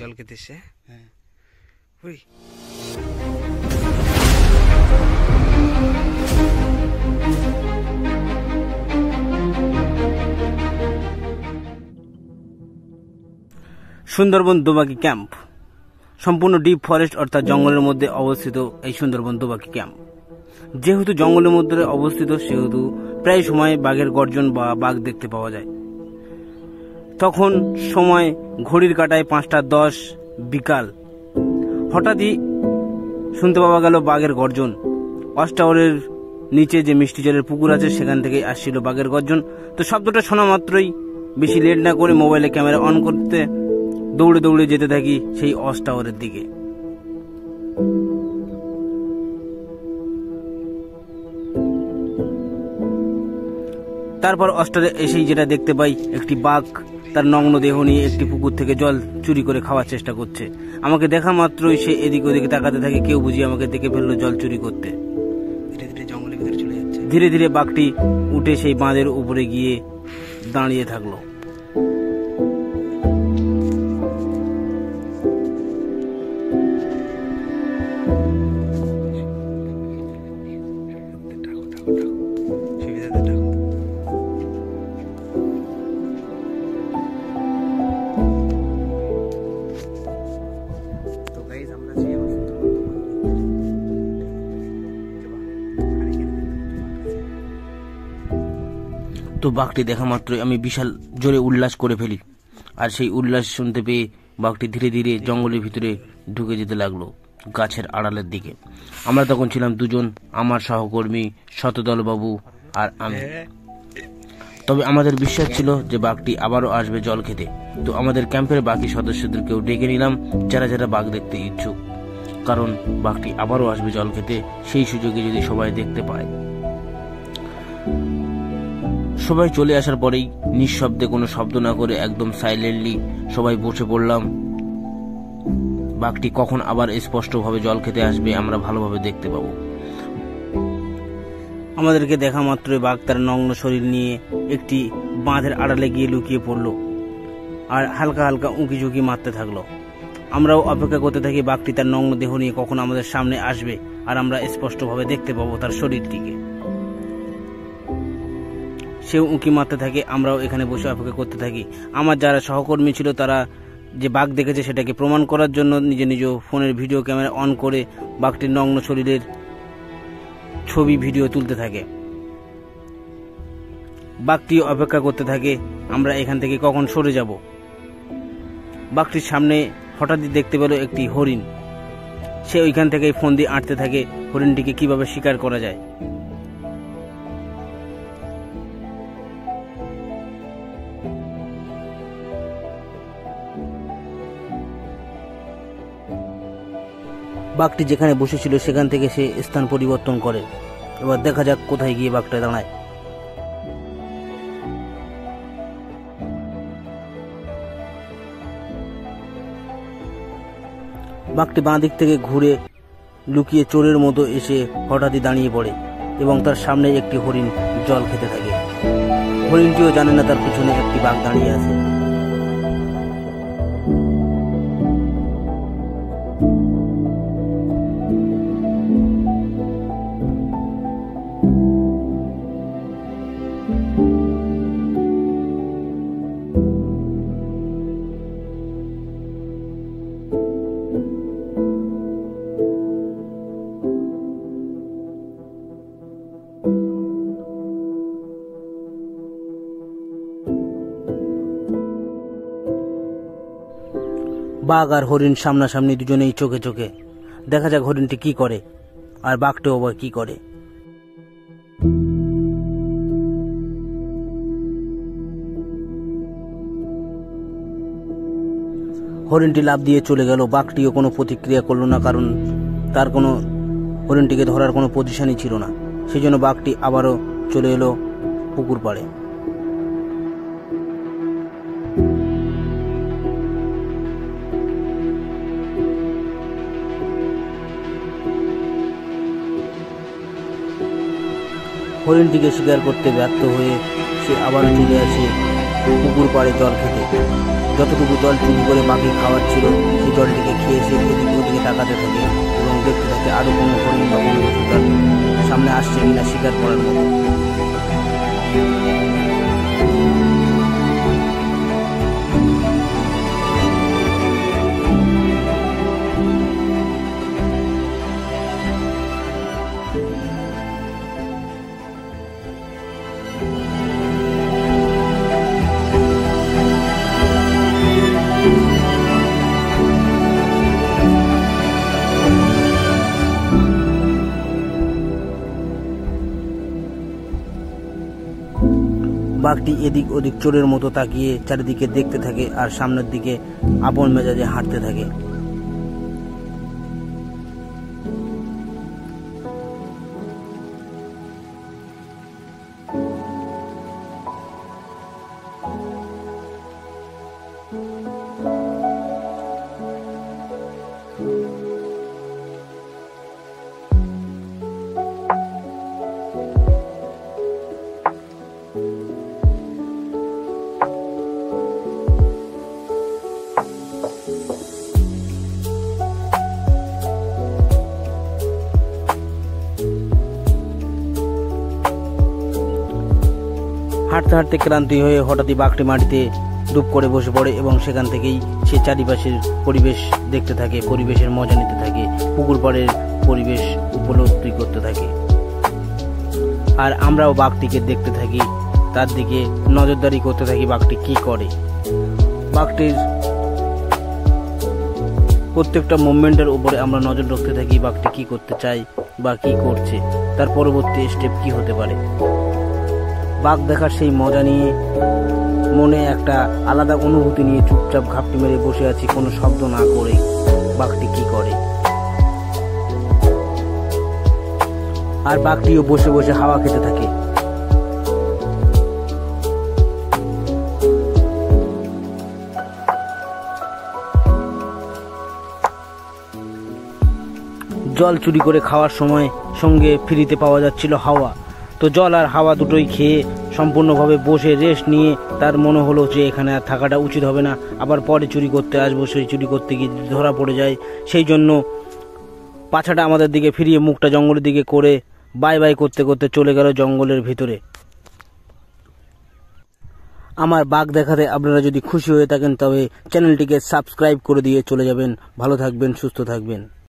জল খেতে এসে। হ্যাঁ ওই সুন্দরবন দুবাকি ক্যাম্প সম্পূর্ণ ডিপ ফরেস্ট অর্থাৎ জঙ্গলের মধ্যে অবস্থিত এই সুন্দরবন দুবাকি ক্যাম্প। যেহেতু জঙ্গলের মধ্যে অবস্থিত সেহেতু প্রায় সময় বাঘের গর্জন বা বাঘ দেখতে পাওয়া যায়। তখন সময় ঘড়ির কাঁটায় 5:10 বিকাল। হঠাৎই শুনতে পাওয়া গেল বাঘের গর্জন। ওয়াচ টাওয়ারের নিচে যে মিষ্টি জলের পুকুর আছে সেখান থেকে আসছিল বাঘের গর্জন। তো শব্দটা শোনা মাত্রই বেশি লেট না করে মোবাইলে ক্যামেরা অন করতে দৌড়ে দৌড়ে যেতে থাকি সেই ওয়াচ টাওয়ারের দিকে। তারপর অস্টারে এসেই যেটা দেখতে পাই, একটি বাঘ তার নগ্ন দেহ নিয়ে একটি পুকুর থেকে জল চুরি করে খাওয়ার চেষ্টা করছে। আমাকে দেখা মাত্রই সে এদিক ওদিকে তাকাতে থাকে। কেউ বুঝি আমাকে দেখে ফেললো জল চুরি করতে। ধীরে ধীরে জঙ্গলের ভিতরে চলে যাচ্ছে। ধীরে ধীরে বাঘটি উঠে সেই বাঁধের উপরে গিয়ে দাঁড়িয়ে থাকলো। তো বাঘটি দেখা মাত্রই আমি বিশাল জোরে উল্লাস করে ফেলি। আর সেই উল্লাস শুনতে পেয়ে বাঘটি ধীরে ধীরে জঙ্গলের ভিতরে ঢুকে যেতে লাগলো গাছের আড়ালের দিকে। আমরা তখন ছিলাম দুজন, আমার সহকর্মী শতদলবাবু আর আমি। তবে আমাদের বিশ্বাস ছিল যে বাঘটি আবারও আসবে জল খেতে। তো আমাদের ক্যাম্পের বাকি সদস্যদেরকেও ডেকে নিলাম, যারা যারা বাঘ দেখতে ইচ্ছুক, কারণ বাঘটি আবারও আসবে জল খেতে, সেই সুযোগে যদি সবাই দেখতে পায়। সবাই চলে আসার পরেই নিঃশব্দে কোনো শব্দ না করে একদম সাইলেন্টলি সবাই বসে পড়লাম। বাঘটি কখন আবার স্পষ্টভাবে জল খেতে আসবে আমরা ভালোভাবে দেখতে পাবো। আমাদেরকে দেখা মাত্রই বাঘ তার নগ্ন শরীর নিয়ে একটি বাঁধের আড়ালে গিয়ে লুকিয়ে পড়ল আর হালকা হালকা উঁকি ঝুঁকি মারতে থাকলো। আমরাও অপেক্ষা করতে থাকি বাঘটি তার নগ্ন দেহ নিয়ে কখন আমাদের সামনে আসবে আর আমরা স্পষ্টভাবে দেখতে পাবো তার শরীরটিকে। সেও উঁকি মারতে থাকে, আমরাও এখানে বসে অপেক্ষা করতে থাকি। আমার যারা সহকর্মী ছিল তারা যে বাঘ দেখেছে সেটাকে প্রমাণ করার জন্য নিজ নিজ ফোনের ভিডিও ক্যামেরা অন করে বাঘটির নগ্ন শরীরের ছবি ভিডিও তুলতে থাকে। বাঘটি অপেক্ষা করতে থাকে আমরা এখান থেকে কখন সরে যাব। বাঘটির সামনে হঠাৎই দেখতে পেল একটি হরিণ। সে ওইখান থেকে ফোন দিয়ে আঁটতে থাকে হরিণটিকে কিভাবে শিকার করা যায়। বাঘটি যেখানে বসেছিল সেখান থেকে সে স্থান পরিবর্তন করে। এবার দেখা যাক কোথায় গিয়ে বাঘটা দাঁড়ায়। বাঘটি বাঁ দিক থেকে ঘুরে লুকিয়ে চোরের মতো এসে হঠাৎই দাঁড়িয়ে পড়ে এবং তার সামনে একটি হরিণ জল খেতে থাকে। হরিণটিও জানে না তার পিছনে একটি বাঘ দাঁড়িয়ে আছে। বাঘ আর হরিণ সামনাসামনি, দুজনেই চোখে চোখে। দেখা যাক হরিণটি কি করে আর বাঘটাও আবার কি করে। হরিণটি লাফ দিয়ে চলে গেল। বাঘটিও কোনো প্রতিক্রিয়া করলো না, কারণ তার কোনো হরিণটিকে ধরার কোনো পজিশনই ছিল না। সেই জন্য বাঘটি আবারও চলে এলো পুকুর পাড়ে। হরিণটিকে শিকার করতে ব্যর্থ হয়ে সে আবারও চলে আসে পুকুর পাড়ে জল খেতে। যতটুকু জল চুরি করে বাকি খাওয়ার ছিল সেই জলটিকে খেয়ে সে এদিকে ওদিকে তাকাতে থাকে এবং দেখতে থাকে আরো কোনো হরিণ বা কোনো কিছু তার সামনে আসছে কিনা শিকার করার মতো। বাঘটি এদিক ওদিক চোরের মতো তাকিয়ে চারিদিকে দেখতে থাকে আর সামনের দিকে আপন মেজাজে হাঁটতে থাকে। হাঁটতে হাঁটতে ক্লান্তি হয়ে হঠাৎই বাঘটি মাটিতে ডুব করে বসে পড়ে এবং সেখান থেকেই সে চারিপাশের পরিবেশ দেখতে থাকে, পরিবেশের মজা নিতে থাকে, পুকুর পাড়ের পরিবেশ উপলব্ধি করতে থাকে। আর আমরাও বাঘটিকে দেখতে থাকি, তার দিকে নজরদারি করতে থাকি বাঘটি কি করে। বাঘটির প্রত্যেকটা মুভমেন্টের উপরে আমরা নজর রাখতে থাকি, বাঘটি কি করতে চায় বা কি করছে, তার পরবর্তী স্টেপ কি হতে পারে। বাঘ দেখার সেই মজা নিয়ে মনে একটা আলাদা অনুভূতি নিয়ে চুপচাপ ঘাপটি মেরে বসে আছি, কোনো শব্দ না করে বাঘটি কি করে। আর বাঘটিও বসে বসে হাওয়া খেতে থাকে। জল চুরি করে খাওয়ার সময় সঙ্গে ফ্রিতে পাওয়া যাচ্ছিল হাওয়া। তো জল আর হাওয়া দুটোই খেয়ে সম্পূর্ণভাবে বসে রেস্ট নিয়ে তার মনে হলো যে এখানে আর থাকাটা উচিত হবে না, আবার পরে চুরি করতে আসবো, সেই চুরি করতে গিয়ে ধরা পড়ে যায়। সেই জন্য পাছাটা আমাদের দিকে ফিরিয়ে মুখটা জঙ্গলের দিকে করে বাই বাই করতে করতে চলে গেল জঙ্গলের ভিতরে। আমার বাঘ দেখাতে আপনারা যদি খুশি হয়ে থাকেন তবে চ্যানেলটিকে সাবস্ক্রাইব করে দিয়ে চলে যাবেন। ভালো থাকবেন, সুস্থ থাকবেন।